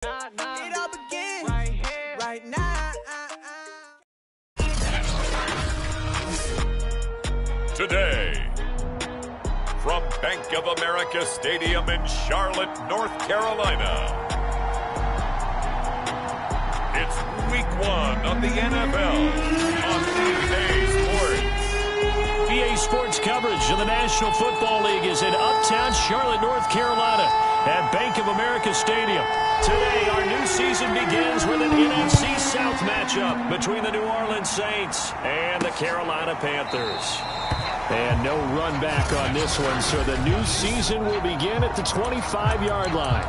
It all begins right here, right now. Today, from Bank of America Stadium in Charlotte, North Carolina, it's Week 1 of the NFL on EA Sports. EA Sports coverage of the National Football League is in uptown Charlotte, North Carolina at Bank of America Stadium. Today, our new season begins with an NFC South matchup between the New Orleans Saints and the Carolina Panthers. And no run back on this one, so the new season will begin at the 25-yard line.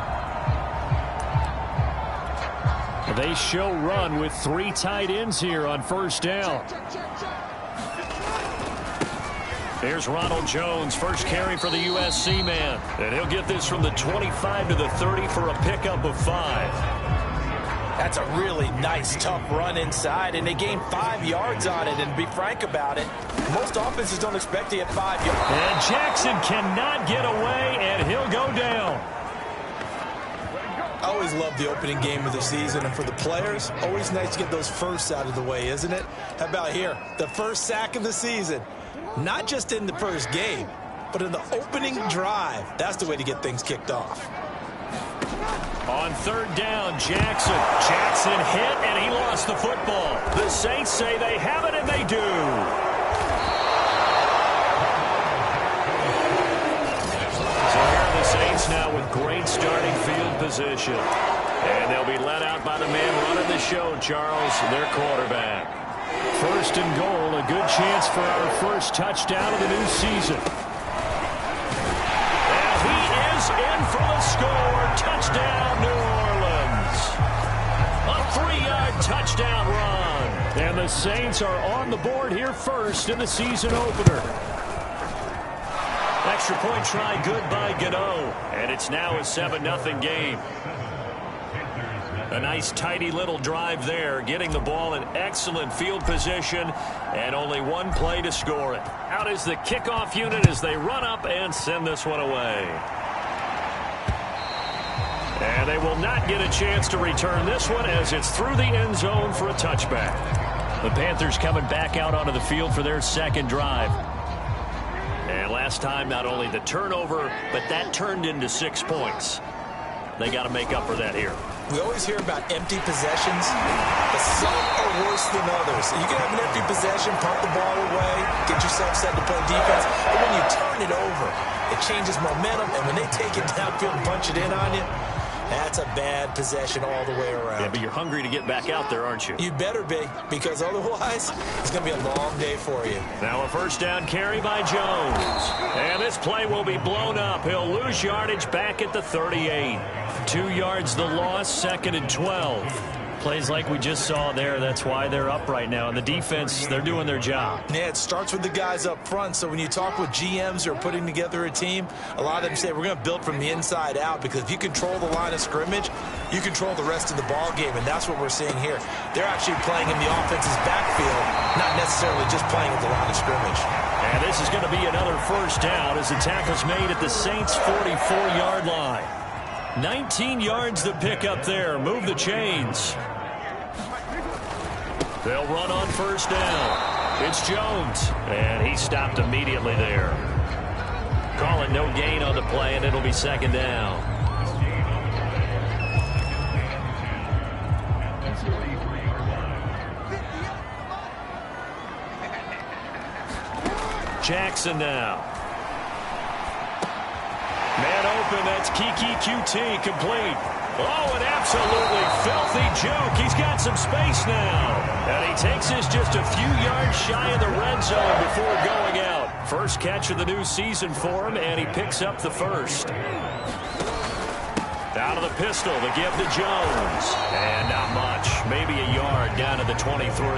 They show run with 3 tight ends here on first down. There's Ronald Jones, first carry for the USC man. And he'll get this from the 25 to the 30 for a pickup of 5. That's a really nice, tough run inside, and they gained 5 yards on it. And to be frank about it, most offenses don't expect to get 5 yards. And Jackson cannot get away, and he'll go down. I always love the opening game of the season, and for the players, always nice to get those firsts out of the way, isn't it? How about here? The first sack of the season. Not just in the first game, but in the opening drive. That's the way to get things kicked off. On third down, Jackson. Jackson hit, and he lost the football. The Saints say they have it, and they do. So here are the Saints now with great starting field position. And they'll be let out by the man running the show, Charles, their quarterback. First and goal, a good chance for our first touchdown of the new season. And he is in for the score. Touchdown, New Orleans. A 3-yard touchdown run. And the Saints are on the board here first in the season opener. Extra point try good by Gano. And it's now a 7-0 game. A nice, tidy little drive there, getting the ball in excellent field position, and only one play to score it. Out is the kickoff unit as they run up and send this one away. And they will not get a chance to return this one as it's through the end zone for a touchback. The Panthers coming back out onto the field for their second drive. And last time, not only the turnover, but that turned into 6 points. They got to make up for that here. We always hear about empty possessions, but some are worse than others. You can have an empty possession, pump the ball away, get yourself set to play defense, but when you turn it over, it changes momentum, and when they take it downfield and punch it in on you, that's a bad possession all the way around. Yeah, but you're hungry to get back out there, aren't you? You better be, because otherwise, it's going to be a long day for you. Now a first down carry by Jones. And this play will be blown up. He'll lose yardage back at the 38. 2 yards the loss, 2nd and 12. Plays like we just saw there. That's why they're up right now. And the defense, they're doing their job. Yeah, it starts with the guys up front. So when you talk with GMs who are putting together a team, a lot of them say we're going to build from the inside out, because if you control the line of scrimmage, you control the rest of the ball game, and that's what we're seeing here. They're actually playing in the offense's backfield, not necessarily just playing at the line of scrimmage. And this is going to be another first down as the tackle's made at the Saints' 44-yard line. 19 yards to pick up there. Move the chains. They'll run on first down. It's Jones, and he stopped immediately there. Call it no gain on the play, and it'll be 2nd down. Jackson now. Man open, that's Kiki QT, complete. Oh, an absolutely filthy juke. He's got some space now. And he takes this just a few yards shy of the red zone before going out. First catch of the new season for him, and he picks up the first. Out of the pistol, the give to Jones. And not much, maybe a yard down to the 23.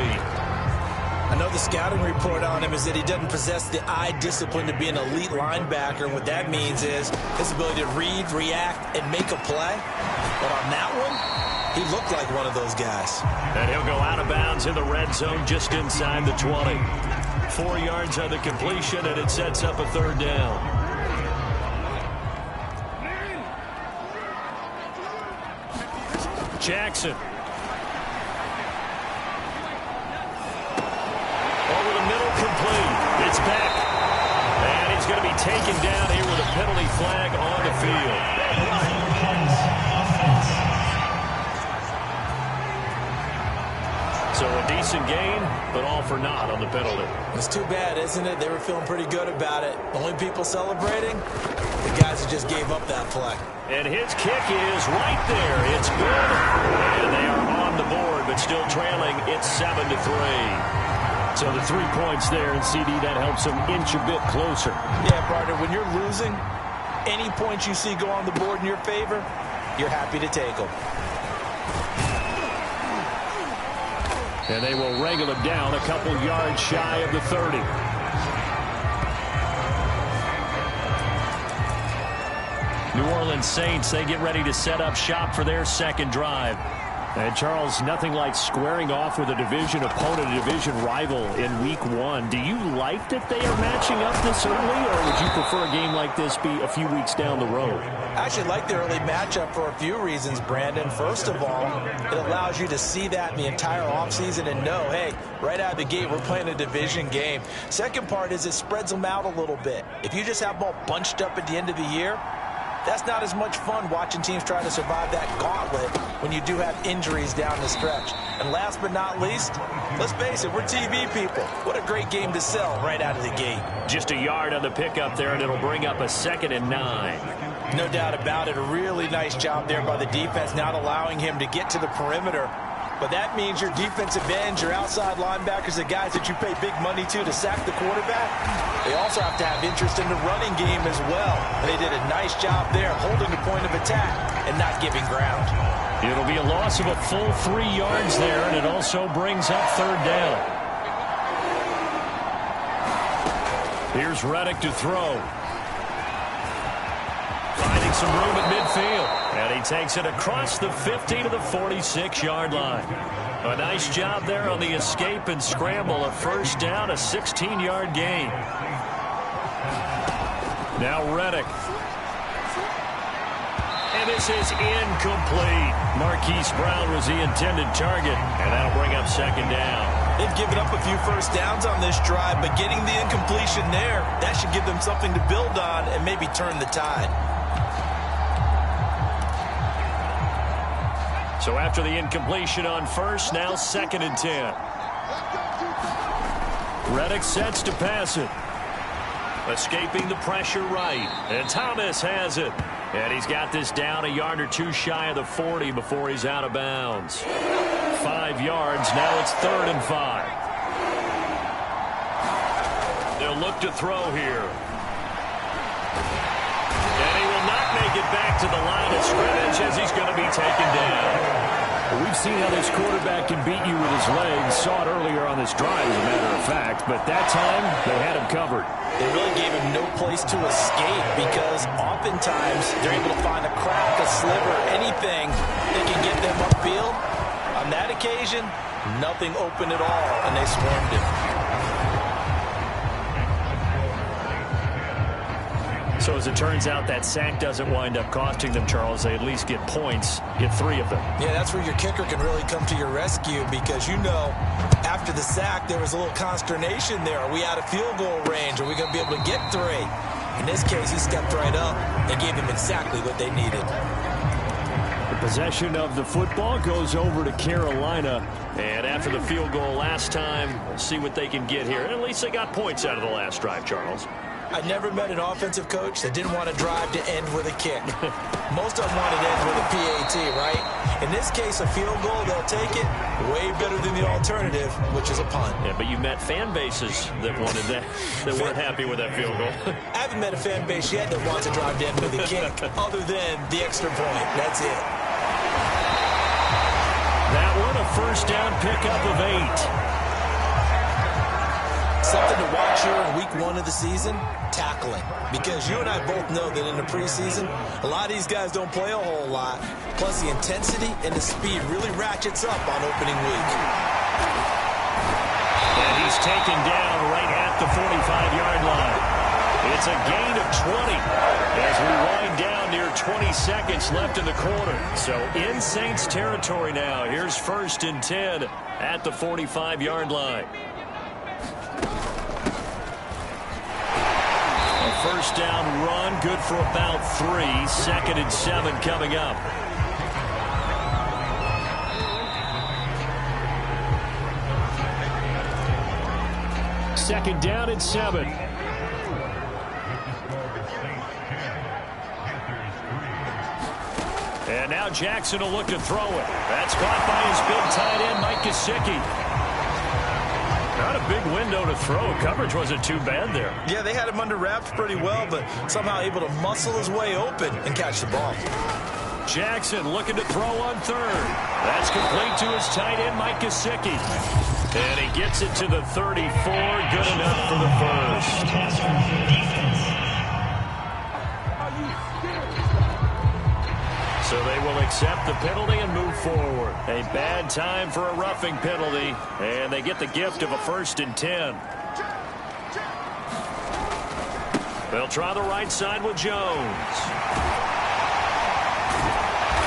I know the scouting report on him is that he doesn't possess the eye discipline to be an elite linebacker. And what that means is his ability to read, react, and make a play. But on that one, he looked like one of those guys. And he'll go out of bounds in the red zone just inside the 20. 4 yards on the completion, and it sets up a 3rd down. Jackson. Over the middle, complete. It's back. And he's going to be taken down here with a penalty flag on the field. So a decent gain, but all for naught on the penalty. It's too bad, isn't it? They were feeling pretty good about it. The only people celebrating, the guys who just gave up that play. And his kick is right there. It's good. And they are on the board, but still trailing. It's 7-3. So the 3 points there, and CD, that helps them inch a bit closer. Yeah, partner, when you're losing, any points you see go on the board in your favor, you're happy to take them. And they will wrangle him down a couple yards shy of the 30. New Orleans Saints, they get ready to set up shop for their second drive. And Charles, nothing like squaring off with a division opponent, a division rival in week 1. Do you like that they are matching up this early, or would you prefer a game like this be a few weeks down the road? I actually like the early matchup for a few reasons, Brandon. First of all, it allows you to see that in the entire offseason and know, hey, right out of the gate, we're playing a division game. Second part is it spreads them out a little bit. If you just have them all bunched up at the end of the year, that's not as much fun watching teams try to survive that gauntlet when you do have injuries down the stretch. And last but not least, let's face it, we're TV people. What a great game to sell right out of the gate. Just a yard on the pickup there, and it'll bring up a 2nd and 9. No doubt about it. A really nice job there by the defense, not allowing him to get to the perimeter. But that means your defensive ends, your outside linebackers, the guys that you pay big money to sack the quarterback, they also have to have interest in the running game as well. And they did a nice job there holding the point of attack and not giving ground. It'll be a loss of a full 3 yards there, and it also brings up 3rd down. Here's Reddick to throw. Finding some room at midfield. And he takes it across the 50 to the 46-yard line. A nice job there on the escape and scramble. A 1st down, a 16-yard gain. Now Reddick. And this is incomplete. Marquise Brown was the intended target. And that'll bring up 2nd down. They've given up a few 1st downs on this drive, but getting the incompletion there, that should give them something to build on and maybe turn the tide. So after the incompletion on 1st, now 2nd and 10. Reddick sets to pass it. Escaping the pressure right. And Thomas has it. And he's got this down a yard or 2 shy of the 40 before he's out of bounds. 5 yards. Now it's 3rd and 5. They'll look to throw here. And he will not make it back to the line of scrimmage as he's going to be taken down. We've seen how this quarterback can beat you with his legs. Saw it earlier on this drive, as a matter of fact. But that time, they had him covered. They really gave him no place to escape because oftentimes they're able to find a crack, a sliver, anything that can get them upfield. On that occasion, nothing open at all, and they swarmed him. So as it turns out, that sack doesn't wind up costing them, Charles. They at least get points, get 3 of them. Yeah, that's where your kicker can really come to your rescue because, you know, after the sack, there was a little consternation there. Are we out of field goal range? Are we going to be able to get 3? In this case, he stepped right up and gave them exactly what they needed. The possession of the football goes over to Carolina. And after the field goal last time, we'll see what they can get here. And at least they got points out of the last drive, Charles. I never met an offensive coach that didn't want to drive to end with a kick. Most of them want to end with a PAT, right? In this case, a field goal, they'll take it. Way better than the alternative, which is a punt. Yeah, but you met fan bases that wanted that, that weren't happy with that field goal. I haven't met a fan base yet that wants to drive to end with a kick, other than the extra point. That's it. That one, a 1st down pickup of 8. Something to watch here in week 1 of the season, tackling. Because you and I both know that in the preseason, a lot of these guys don't play a whole lot. Plus the intensity and the speed really ratchets up on opening week. And he's taken down right at the 45-yard line. It's a gain of 20 as we wind down near 20 seconds left in the quarter. So in Saints territory now. Here's 1st and 10 at the 45-yard line. A first down run, good for about 3. 2nd and 7 coming up. Second down and 7. And now Jackson will look to throw it. That's caught by his big tight end, Mike Gesicki. Not a big window to throw. Coverage wasn't too bad there. Yeah, they had him under wraps pretty well, but somehow able to muscle his way open and catch the ball. Jackson looking to throw on 3rd. That's complete to his tight end, Mike Gesicki. And he gets it to the 34. Good enough for the first. So they will accept the penalty and move forward. A bad time for a roughing penalty. And they get the gift of a 1st and 10. They'll try the right side with Jones.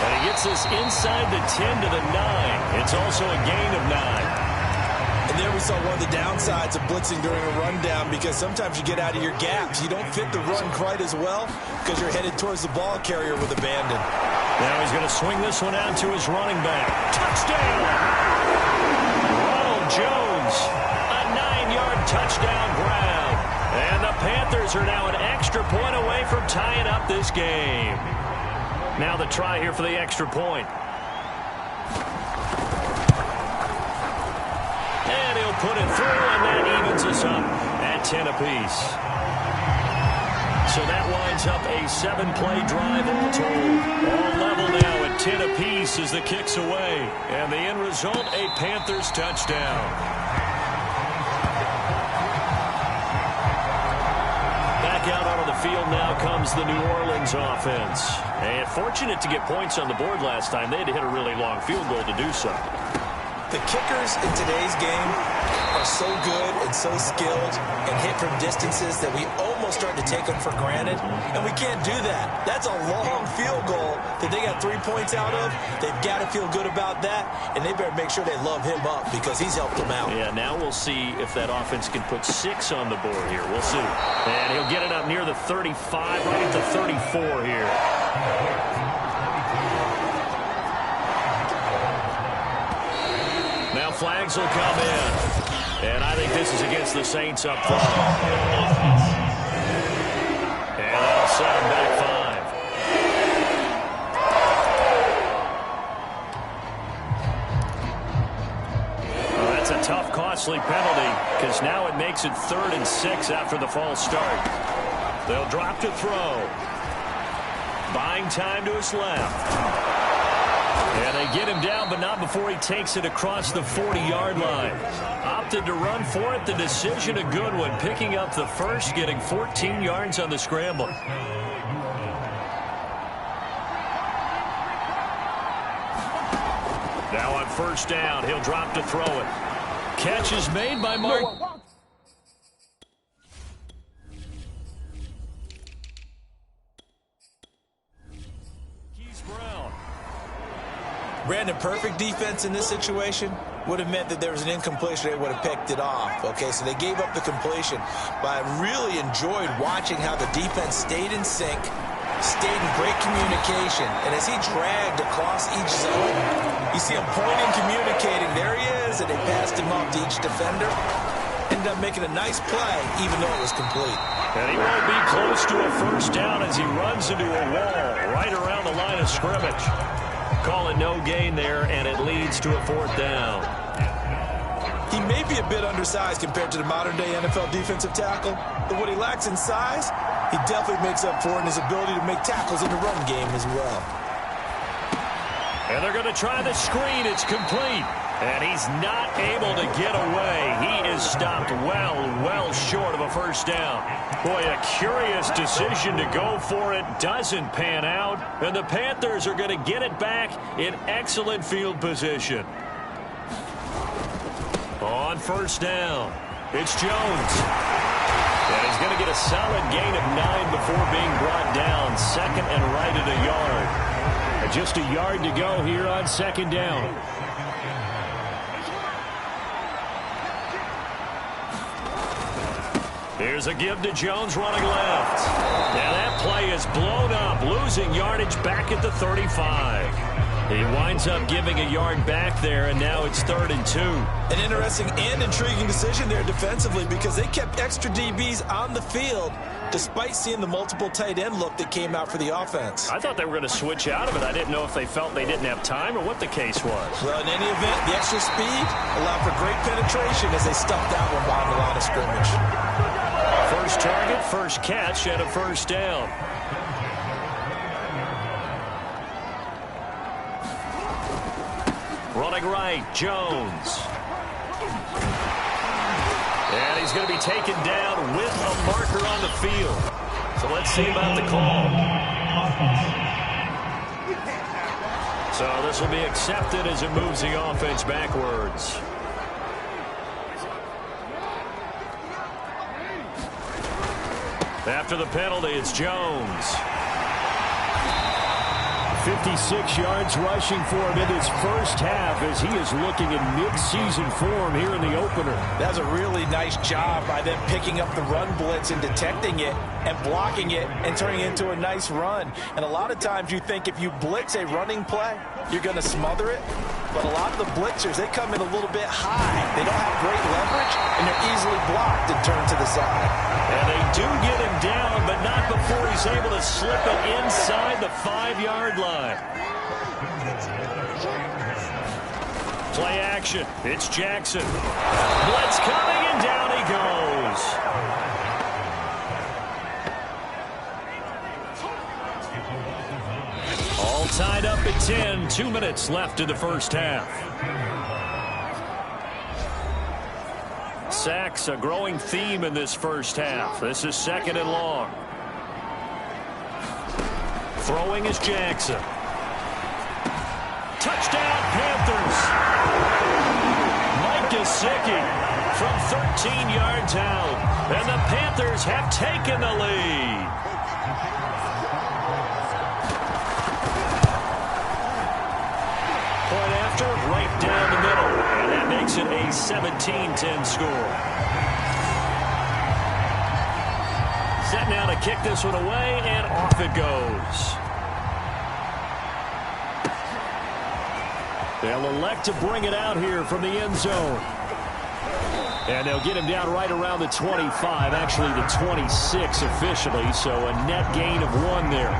And he gets this inside the 10 to the 9. It's also a gain of 9. And there we saw one of the downsides of blitzing during a rundown, because sometimes you get out of your gaps. You don't fit the run quite as well because you're headed towards the ball carrier with abandon. Now he's going to swing this one out to his running back. Touchdown! Ronald Jones, a 9-yard touchdown grab. And the Panthers are now an extra point away from tying up this game. Now the try here for the extra point. And he'll put it through, and that evens us up at 10 apiece. So that winds up a 7-play drive all told. All level now at 10 apiece as the kick's away. And the end result, a Panthers touchdown. Back out onto the field now comes the New Orleans offense. And fortunate to get points on the board last time. They had to hit a really long field goal to do so. The kickers in today's game are so good and so skilled and hit from distances that we almost start to take them for granted, and we can't do that. That's a long field goal that they got 3 points out of. They've got to feel good about that, and they better make sure they love him up because he's helped them out. Yeah, now we'll see if that offense can put 6 on the board here. We'll see. And he'll get it up near the 35, right at the 34 here. Now flags will come in. And I think this is against the Saints up front. And that'll set them back 5. Well, that's a tough, costly penalty, because now it makes it 3rd and 6 after the false start. They'll drop to throw. Buying time to his left. And they get him down, but not before he takes it across the 40-yard line. Opted to run for it. The decision a good one. Picking up the first, getting 14 yards on the scramble. Now on 1st down, he'll drop to throw it. Catch is made by Mark. Brandon, perfect defense in this situation would have meant that there was an incompletion. They would have picked it off. Okay, so they gave up the completion. But I really enjoyed watching how the defense stayed in sync, stayed in great communication. And as he dragged across each zone, you see him pointing, communicating. There he is, and they passed him off to each defender. Ended up making a nice play, even though it was complete. And he won't be close to a 1st down as he runs into a wall right around the line of scrimmage. Call it no gain there, and it leads to a 4th down. He may be a bit undersized compared to the modern-day NFL defensive tackle, but what he lacks in size, he definitely makes up for in his ability to make tackles in the run game as well. And they're going to try the screen. It's complete. And he's not able to get away. He is stopped well short of a 1st down. Boy, a curious decision to go for it. Doesn't pan out. And the Panthers are going to get it back in excellent field position. On 1st down, it's Jones. And he's going to get a solid gain of 9 before being brought down. Second and right at a yard. Just a yard to go here on second down. Here's a give to Jones running left. And that play is blown up, losing yardage back at the 35. He winds up giving a yard back there, and now it's 3rd and 2. An interesting and intriguing decision there defensively because they kept extra DBs on the field despite seeing the multiple tight end look that came out for the offense. I thought they were going to switch out of it. I didn't know if they felt they didn't have time or what the case was. Well, in any event, the extra speed allowed for great penetration as they stuffed that one behind the line of scrimmage. First target, first catch, and a first down. Running right, Jones. And he's going to be taken down with a marker on the field. So let's see about the call. So this will be accepted as it moves the offense backwards. After the penalty, it's Jones. 56 yards rushing for him in his first half as he is looking in mid-season form here in the opener. That's a really nice job by them picking up the run blitz and detecting it and blocking it and turning it into a nice run. And a lot of times you think if you blitz a running play, you're going to smother it. But a lot of the blitzers, they come in a little bit high. They don't have great leverage, and they're easily blocked and turned to the side. And they do get him down, but not before he's able to slip it inside the 5-yard line. Play action. It's Jackson. Blitz coming, and down he goes. All tied up at 10. 2 minutes left in the first half. Sacks, a growing theme in this first half. This is 2nd and long. Throwing is Jackson. Touchdown, Panthers. Mike Gesicki from 13 yards out. And the Panthers have taken the lead. Point after, right down the middle. And that makes it a 17-10 score. Set now to kick this one away, and off it goes. They'll elect to bring it out here from the end zone. And they'll get him down right around the 25, actually the 26 officially, so a net gain of 1 there.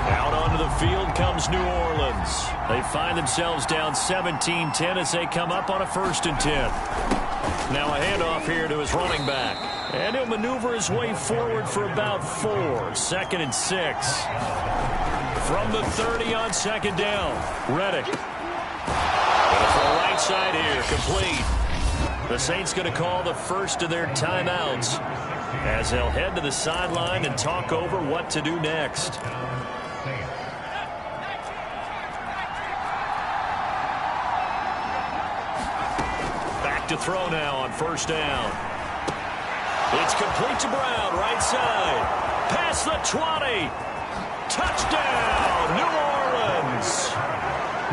Out onto the field comes New Orleans. They find themselves down 17-10 as they come up on a 1st and 10. Now a handoff here to his running back. And he'll maneuver his way forward for about 4. 2nd and 6. From the 30 on 2nd down. Reddick. For the right side here, complete. The Saints going to call the first of their timeouts as they'll head to the sideline and talk over what to do next. Back to throw now on 1st down. It's complete to Brown, right side. Past the 20. Touchdown, New Orleans.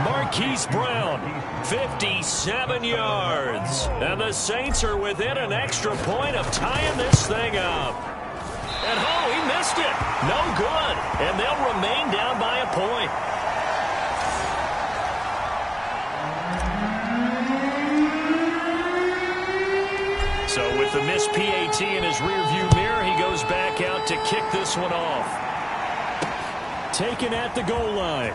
Marquise Brown, 57 yards. And the Saints are within an extra point of tying this thing up. And oh, he missed it. No good. And they'll remain down by a point. So with the missed PAT in his rearview mirror, he goes back out to kick this one off. Taken at the goal line.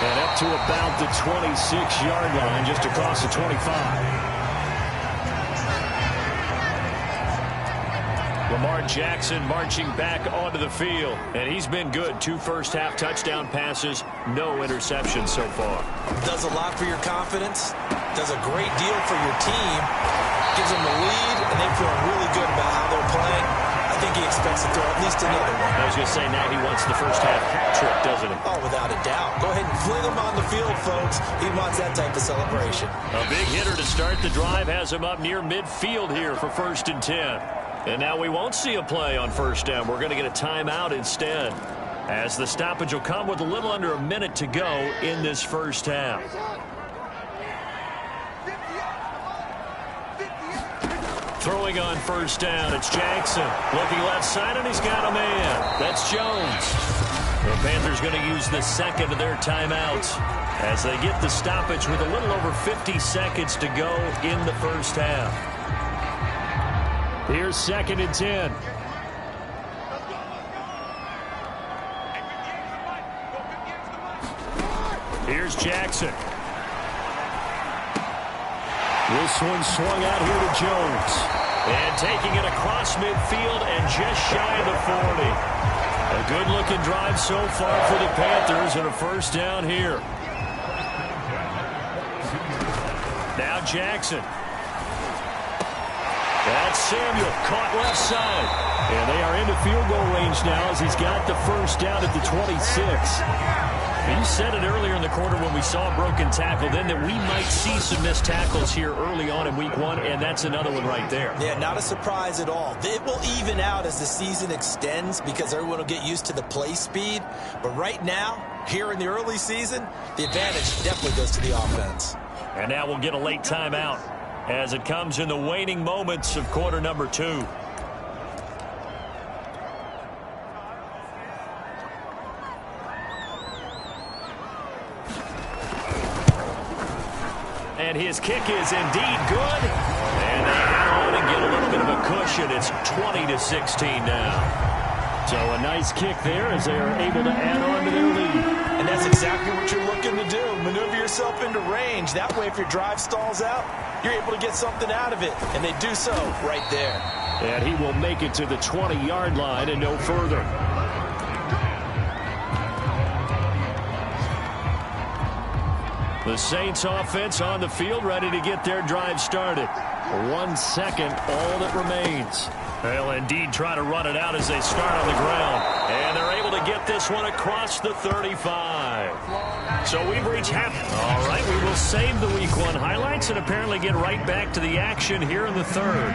And up to about the 26-yard line, just across the 25. Lamar Jackson marching back onto the field. And he's been good. 2 first-half touchdown passes, no interceptions so far. Does a lot for your confidence. Does a great deal for your team. Gives them the lead, and they feel really good about how they're playing. I think he expects to throw at least another one. I was going to say, now he wants the first-half hat trick, doesn't he? Oh, without a doubt. Go ahead and Fling him on the field, folks. He wants that type of celebration. A big hitter to start the drive has him up near midfield here for 1st and 10. And now we won't see a play on 1st down. We're going to get a timeout instead, as the stoppage will come with a little under a minute to go in this 1st half. Throwing on 1st down, it's Jackson. Looking left side, and he's got a man. That's Jones. The Panthers going to use the second of their timeouts as they get the stoppage with a little over 50 seconds to go in the 1st half. Here's 2nd and 10. Here's Jackson. This one swung out here to Jones. And taking it across midfield and just shy of the 40. A good-looking drive so far for the Panthers and a 1st down here. Now Jackson. That's Samuel, caught left side. And they are into field goal range now as he's got the 1st down at the 26. You said it earlier in the quarter when we saw a broken tackle then that we might see some missed tackles here early on in week 1, and that's another one right there. Yeah, not a surprise at all. It will even out as the season extends because everyone will get used to the play speed. But right now, here in the early season, the advantage definitely goes to the offense. And now we'll get a late timeout as it comes in the waning moments of quarter number 2. And his kick is indeed good. And they add on and get a little bit of a cushion. It's 20-16 now. So a nice kick there as they are able to add on to their lead. And that's exactly what you're looking to do. Maneuver yourself into range. That way, if your drive stalls out, you're able to get something out of it. And they do so right there. And he will make it to the 20-yard line and no further. The Saints offense on the field ready to get their drive started. 1 second, all that remains. They'll indeed try to run it out as they start on the ground. And they're able to get this one across the 35. So we've reached half. All right, we will save the week 1 highlights and apparently get right back to the action here in the 3rd.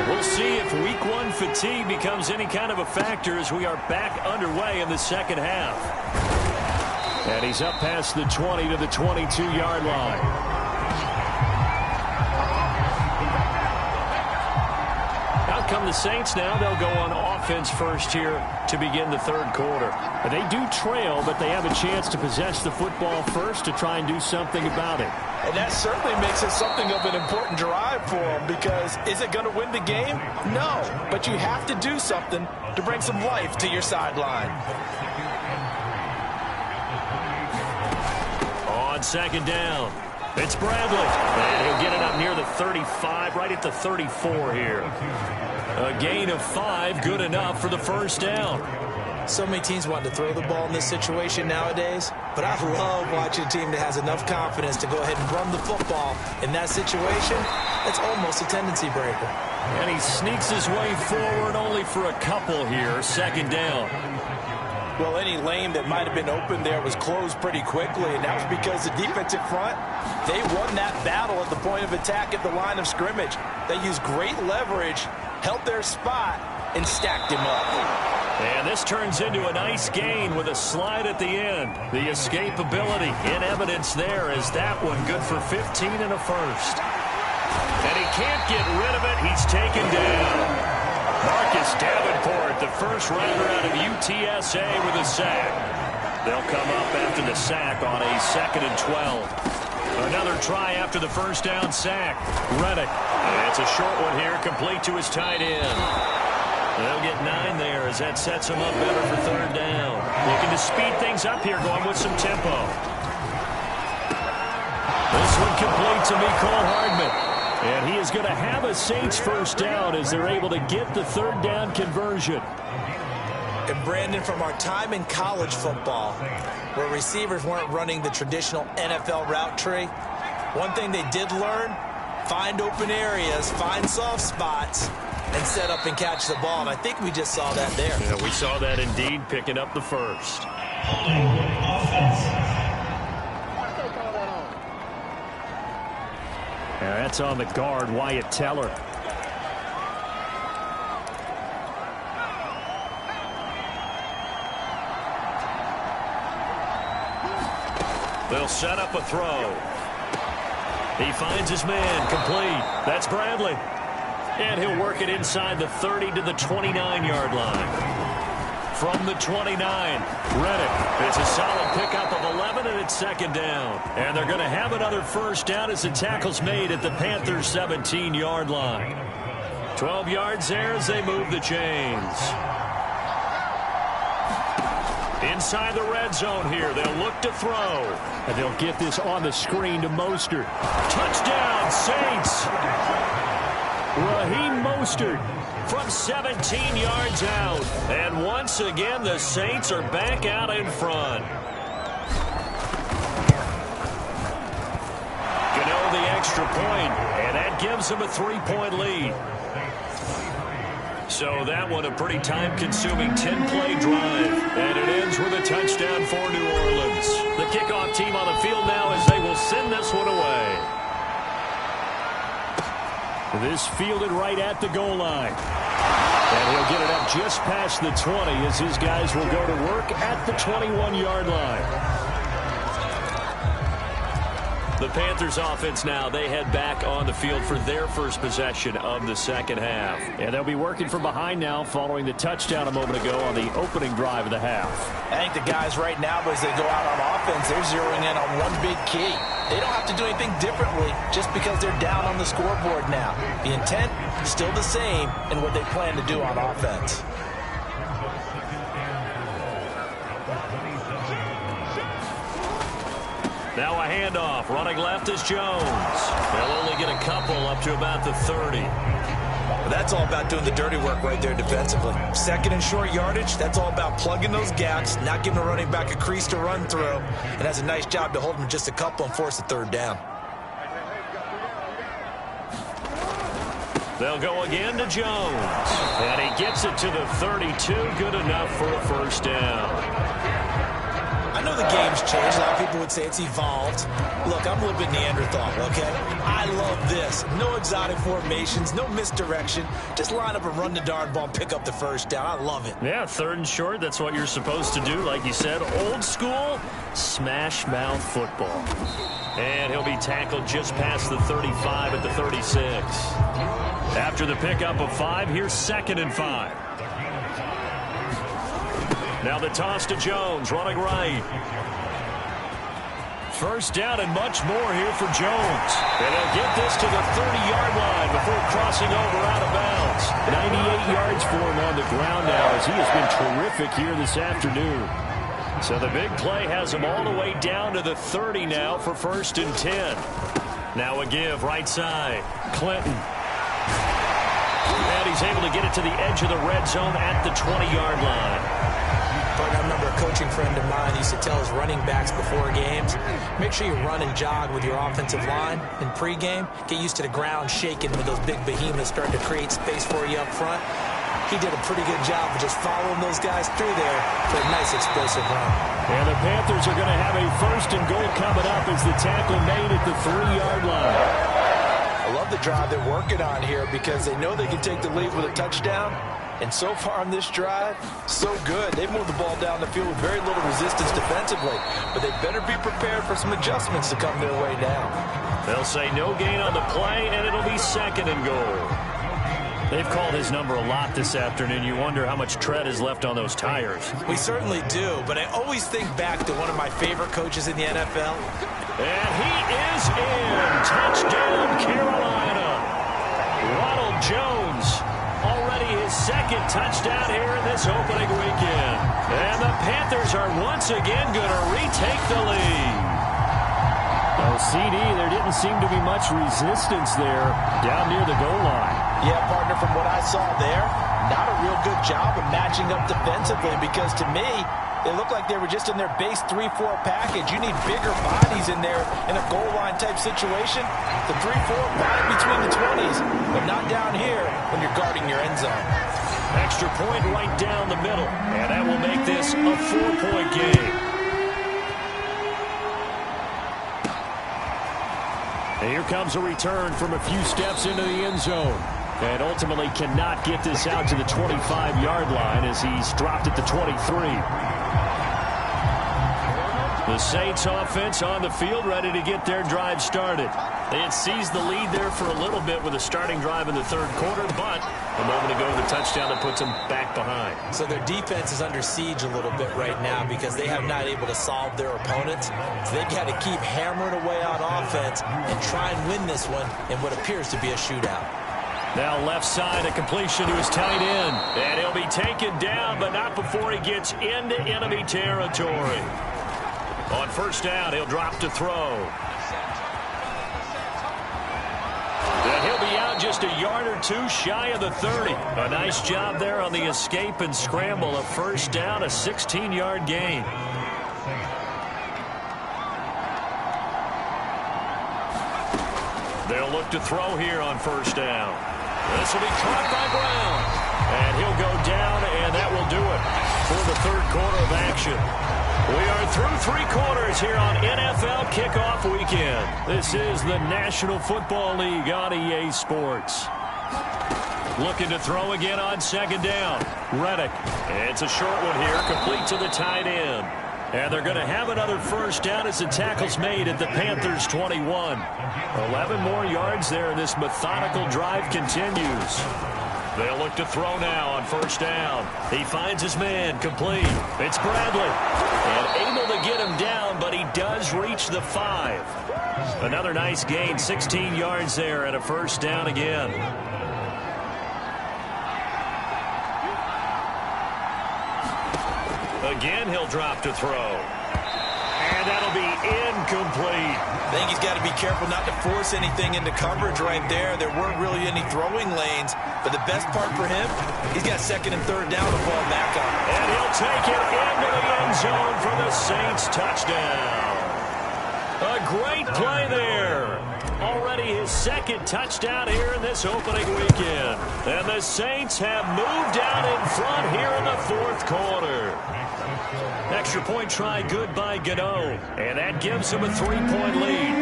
We'll see if week 1 fatigue becomes any kind of a factor as we are back underway in the 2nd half. And he's up past the 20 to the 22-yard line. Out come the Saints now. They'll go on offense first here to begin the 3rd quarter. They do trail, but they have a chance to possess the football first to try and do something about it. And that certainly makes it something of an important drive for them because is it going to win the game? No, but you have to do something to bring some life to your sideline. On 2nd down, it's Bradley. And he'll get it up near the 35, right at the 34 here. A gain of 5, good enough for the 1st down. So many teams want to throw the ball in this situation nowadays, but I love watching a team that has enough confidence to go ahead and run the football in that situation. It's almost a tendency breaker. And he sneaks his way forward only for a couple here. 2nd down. Well, any lane that might have been open there was closed pretty quickly, and that was because the defensive front, they won that battle at the point of attack at the line of scrimmage. They used great leverage, held their spot, and stacked him up. And this turns into a nice gain with a slide at the end. The escapability in evidence there as that one good for 15 and a 1st. And he can't get rid of it. He's taken down. Marcus Davenport, the 1st rounder out of UTSA with a sack. They'll come up after the sack on a 2nd and 12. Another try after the 1st down sack. Reddick. It's a short one here, complete to his tight end. They'll get 9 there as that sets them up better for 3rd down. Looking to speed things up here, going with some tempo. This one complete to Mecole Hardman. And he is going to have a Saints 1st down as they're able to get the 3rd down conversion. And Brandon, from our time in college football, where receivers weren't running the traditional NFL route tree, one thing they did learn, find open areas, find soft spots, and set up and catch the ball. And I think we just saw that there. Yeah, we saw that indeed, picking up the 1st. And that's on the guard, Wyatt Teller. They'll set up a throw. He finds his man, complete. That's Bradley. And he'll work it inside the 30 to the 29-yard line. From the 29, Reddick. It's a solid pickup of 11, and it's second down. And they're going to have another first down as the tackle's made at the Panthers' 17-yard line. 12 yards there as they move the chains. Inside the red zone here. They'll look to throw. And they'll get this on the screen to Mostert. Touchdown, Saints. Raheem Mostert from 17 yards out. And once again, the Saints are back out in front. Gano the extra point, and that gives them a 3-point lead. So that one a pretty time-consuming 10-play drive. And it ends with a touchdown for New Orleans. The kickoff team on the field now as they will send this one away. This fielded right at the goal line. And he'll get it up just past the 20 as his guys will go to work at the 21-yard line. The Panthers offense now, they head back on the field for their first possession of the second half. And they'll be working from behind now following the touchdown a moment ago on the opening drive of the half. I think the guys right now, as they go out on offense, they're zeroing in on one big key. They don't have to do anything differently just because they're down on the scoreboard now. The intent is still the same in what they plan to do on offense. Now a handoff. Running left is Jones. They'll only get a couple up to about the 30. Well, that's all about doing the dirty work right there defensively. Second and short yardage, that's all about plugging those gaps, not giving a running back a crease to run through, and has a nice job to hold him just a couple and force the third down. They'll go again to Jones. And he gets it to the 32. Good enough for a first down. I know the game's changed. A lot of people would say it's evolved. Look, I'm a little bit Neanderthal, okay? I love this. No exotic formations, no misdirection. Just line up and run the darn ball and pick up the first down. I love it. Yeah, third and short, that's what you're supposed to do. Like you said, old school, smash mouth football. And he'll be tackled just past the 35 at the 36. After the pickup of 5, here's 2nd and 5. Now the toss to Jones, running right. First down and much more here for Jones. And he'll get this to the 30-yard line before crossing over out of bounds. 98 yards for him on the ground now as he has been terrific here this afternoon. So the big play has him all the way down to the 30 now for 1st and 10. Now a give right side. Clinton. And he's able to get it to the edge of the red zone at the 20-yard line. I remember a coaching friend of mine used to tell his running backs before games, make sure you run and jog with your offensive line in pregame. Get used to the ground shaking with those big behemoths starting to create space for you up front. He did a pretty good job of just following those guys through there for a nice explosive run. And the Panthers are going to have a 1st and goal coming up as the tackle made at the 3-yard line. I love the drive they're working on here because they know they can take the lead with a touchdown. And so far on this drive, so good. They've moved the ball down the field with very little resistance defensively. But they better be prepared for some adjustments to come their way down. They'll say no gain on the play, and it'll be 2nd and goal. They've called his number a lot this afternoon. You wonder how much tread is left on those tires. We certainly do, but I always think back to one of my favorite coaches in the NFL. And he is in. Touchdown, Carolina. Ronald Jones. Already his 2nd touchdown here in this opening weekend. And the Panthers are once again going to retake the lead. Well, CD, there didn't seem to be much resistance there down near the goal line. Yeah, partner, from what I saw there, not a real good job of matching up defensively because to me, it looked like they were just in their base 3-4 package. You need bigger bodies in there in a goal line type situation. The 3-4, 5 between the 20s, but not down here when you're guarding your end zone. Extra point right down the middle. And that will make this a 4-point game. And here comes a return from a few steps into the end zone. And ultimately cannot get this out to the 25-yard line as he's dropped at the 23. The Saints offense on the field, ready to get their drive started. They had seized the lead there for a little bit with a starting drive in the third quarter, but a moment ago the touchdown that puts them back behind. So their defense is under siege a little bit right now because they have not able to solve their opponents. So they've got to keep hammering away on offense and try and win this one in what appears to be a shootout. Now left side, a completion to his tight end. And he'll be taken down, but not before he gets into enemy territory. On first down, he'll drop to throw. And he'll be out just a yard or two shy of the 30. A nice job there on the escape and scramble. A first down, a 16-yard gain. They'll look to throw here on first down. This will be caught by Brown. And he'll go down, and that will do it for the third quarter of action. We are through 3 quarters here on NFL Kickoff Weekend. This is the National Football League on EA Sports. Looking to throw again on second down. Reddick. It's a short one here, complete to the tight end. And they're going to have another first down as the tackle's made at the Panthers' 21. 11 more yards there, and this methodical drive continues. They'll look to throw now on first down. He finds his man, complete. It's Bradley. And able to get him down, but he does reach the 5. Another nice gain, 16 yards there, and a first down again. Again, he'll drop to throw. And that'll be incomplete. I think he's got to be careful not to force anything into coverage right there. There weren't really any throwing lanes. But the best part for him, he's got second and third down to fall back on. And he'll take it into the end zone for the Saints touchdown. A great play there. Already his second touchdown here in this opening weekend. And the Saints have moved out in front here in the fourth quarter. Extra point try good by Gano. And that gives him a 3-point lead.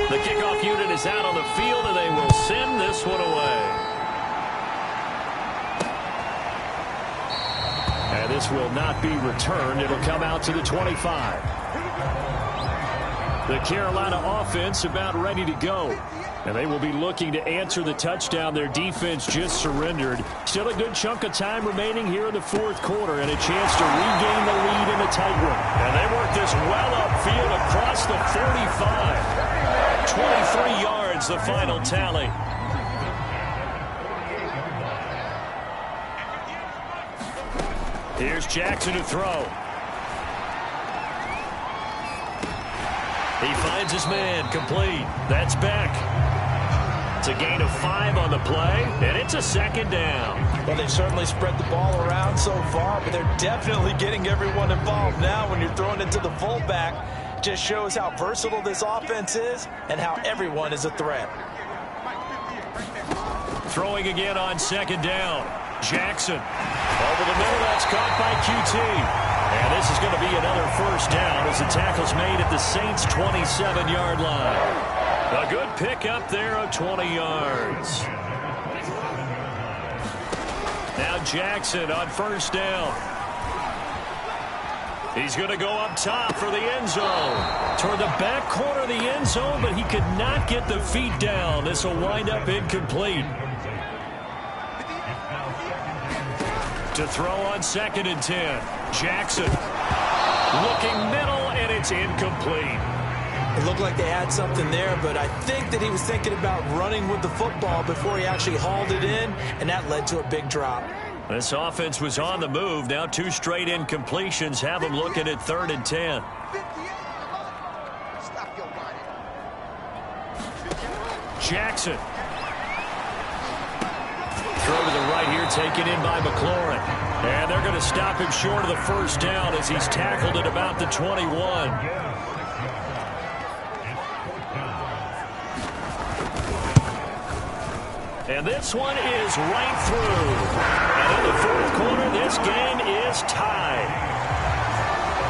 The kickoff unit is out on the field, and they will send this one away. And this will not be returned. It'll come out to the 25. The Carolina offense about ready to go. And they will be looking to answer the touchdown their defense just surrendered. Still a good chunk of time remaining here in the fourth quarter and a chance to regain the lead in a tight one. And they work this well upfield across the 45. 23 yards, the final tally. Here's Jackson to throw. He finds his man, complete. That's Beck. It's a gain of 5 on the play, and it's a second down. Well, they've certainly spread the ball around so far, but they're definitely getting everyone involved now when you're throwing it to the fullback. Just shows how versatile this offense is and how everyone is a threat. Throwing again on second down. Jackson. Over the middle, that's caught by QT. And this is going to be another first down as the tackle's made at the Saints' 27-yard line. A good pickup there of 20 yards. Now Jackson on first down. He's going to go up top for the end zone. Toward the back corner of the end zone, but he could not get the feet down. This will wind up incomplete. To throw on second and 10. Jackson looking middle, and it's incomplete. It looked like they had something there, but I think that he was thinking about running with the football before he actually hauled it in, and that led to a big drop. This offense was on the move. Now 2 straight incompletions have them looking at third and 10. Jackson. Throw to the right here, taken in by McLaurin. And they're going to stop him short of the first down as he's tackled at about the 21. And this one is right through. And in the fourth quarter, this game is tied.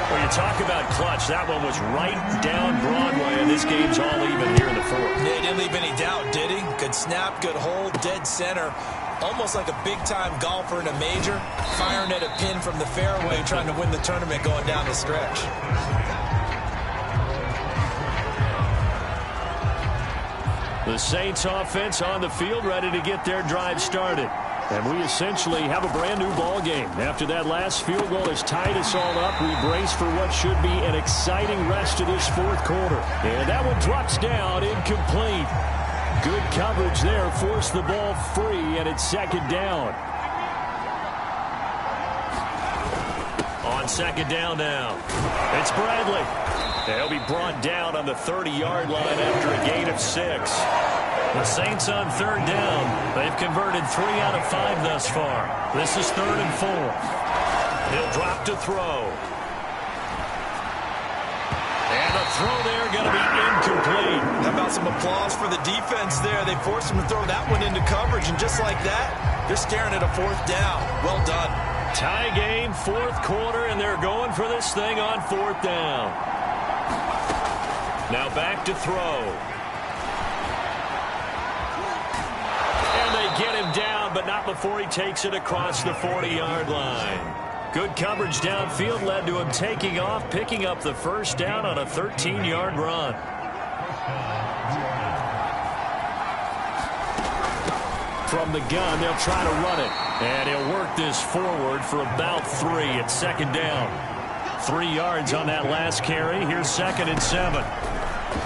Well, you talk about clutch. That one was right down Broadway, and this game's all even here in the fourth. Yeah, he didn't leave any doubt, did he? Good snap, good hold, dead center. Almost like a big-time golfer in a major, firing at a pin from the fairway, trying to win the tournament going down the stretch. The Saints offense on the field, ready to get their drive started. And we essentially have a brand new ball game. After that last field goal has tied us all up, we brace for what should be an exciting rest of this fourth quarter. And that one drops down, incomplete. Good coverage there, forced the ball free, and it's second down. On second down now, it's Bradley. He'll be brought down on the 30-yard line after a gain of 6. The Saints on third down. They've converted 3 out of 5 thus far. This is 3rd and 4. He'll drop to throw. And the throw there going to be incomplete. How about some applause for the defense there? They forced him to throw that one into coverage, and just like that, they're staring at a 4th down. Well done. Tie game, fourth quarter, and they're going for this thing on 4th down. Now back to throw. And they get him down, but not before he takes it across the 40-yard line. Good coverage downfield led to him taking off, picking up the first down on a 13-yard run. From the gun, they'll try to run it. And he'll work this forward for about 3 at second down. 3 yards on that last carry. Here's 2nd and 7.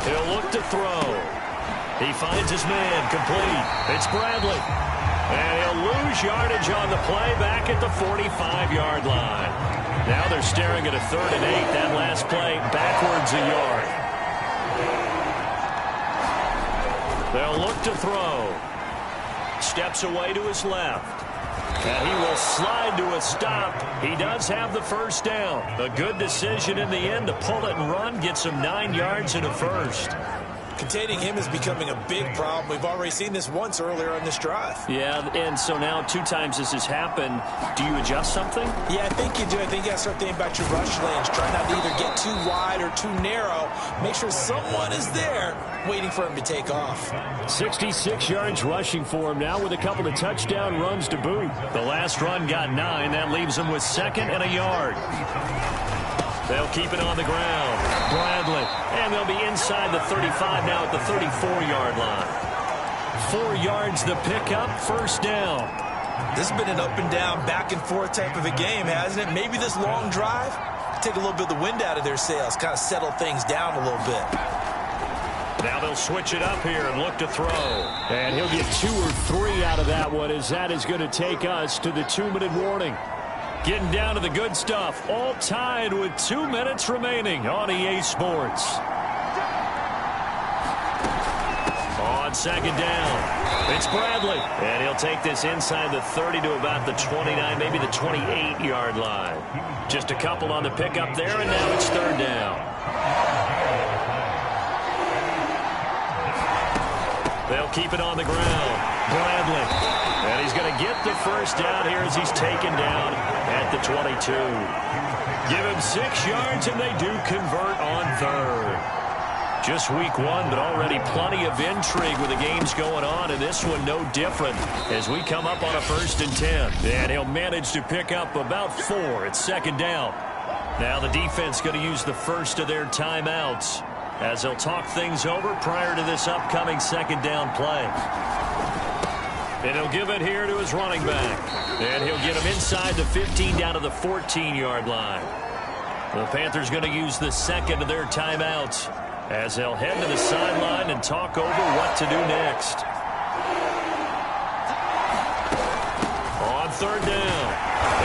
He'll look to throw. He finds his man, complete. It's Bradley. And he'll lose yardage on the play back at the 45-yard line. Now they're staring at a 3rd and 8. That last play backwards a yard. They'll look to throw. Steps away to his left. And he will slide to a stop. He does have the first down. A good decision in the end to pull it and run. Get some 9 yards and a first. Containing him is becoming a big problem. We've already seen this once earlier on this drive. Yeah, and so now 2 times this has happened. Do you adjust something? Yeah, I think you do. I think you got to start thinking about your rush lanes. Try not to either get too wide or too narrow. Make sure someone is there waiting for him to take off. 66 yards rushing for him now with a couple of touchdown runs to boot. The last run got 9. That leaves him with 2nd and a yard. They'll keep it on the ground. Bradley. And they'll be inside the 35 now at the 34-yard line. 4 yards the pickup, first down. This has been an up and down, back and forth type of a game, hasn't it? Maybe this long drive, take a little bit of the wind out of their sails, kind of settle things down a little bit. Now they'll switch it up here and look to throw. And he'll get 2 or 3 out of that one, as that is going to take us to the 2-minute warning. Getting down to the good stuff. All tied with 2 minutes remaining on EA Sports. On second down, it's Bradley. And he'll take this inside the 30 to about the 29, maybe the 28-yard line. Just a couple on the pickup there, and now it's 3rd down. They'll keep it on the ground. Bradley. And he's going to get the first down here as he's taken down at the 22. Give him 6 yards, and they do convert on 3rd. Just week 1, but already plenty of intrigue with the games going on, and this one no different as we come up on a 1st and 10. And he'll manage to pick up about 4 at second down. Now the defense going to use the first of their timeouts as they'll talk things over prior to this upcoming second down play. And he'll give it here to his running back. And he'll get him inside the 15 down to the 14-yard line. The Panthers going to use the second of their timeouts as they'll head to the sideline and talk over what to do next. On 3rd down,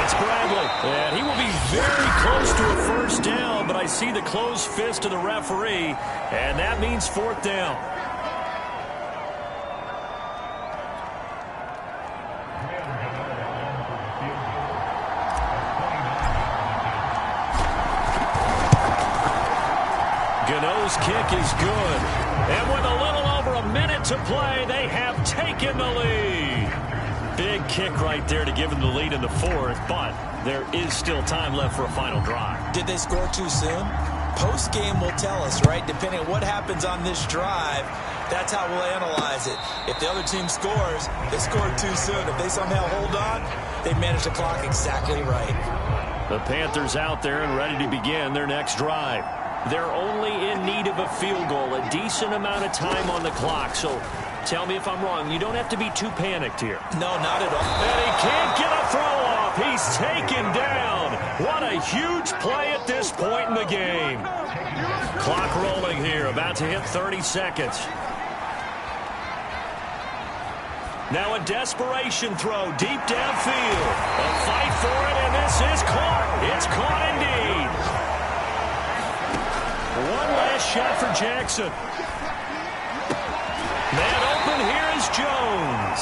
it's Bradley. And he will be very close to a first down, but I see the closed fist of the referee, and that means 4th down. Gano's kick is good. And with a little over a minute to play, they have taken the lead. Big kick right there to give them the lead in the fourth, but there is still time left for a final drive. Did they score too soon? Post-game will tell us, right? Depending on what happens on this drive, that's how we'll analyze it. If the other team scores, they scored too soon. If they somehow hold on, they manage the clock exactly right. The Panthers out there and ready to begin their next drive. They're only in need of a field goal, a decent amount of time on the clock. So tell me if I'm wrong. You don't have to be too panicked here. No, not at all. And he can't get a throw off. He's taken down. What a huge play at this point in the game. Clock rolling here, about to hit 30 seconds. Now a desperation throw deep downfield. A fight for it, and this is caught. It's caught indeed. One last shot for Jackson. Man open, here is Jones.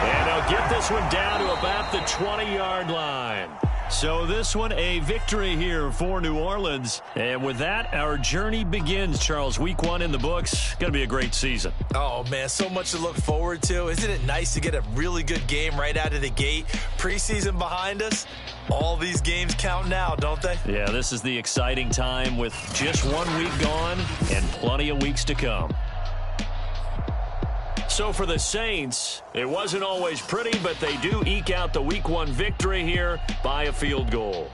And they'll get this one down to about the 20-yard line. So this one a victory here for New Orleans. And with that, our journey begins, Charles. Week 1 in the books. Going to be a great season. Oh, man, so much to look forward to. Isn't it nice to get a really good game right out of the gate? Preseason behind us. All these games count now, don't they? Yeah, this is the exciting time with just 1 week gone and plenty of weeks to come. So for the Saints, it wasn't always pretty, but they do eke out the Week 1 victory here by a field goal.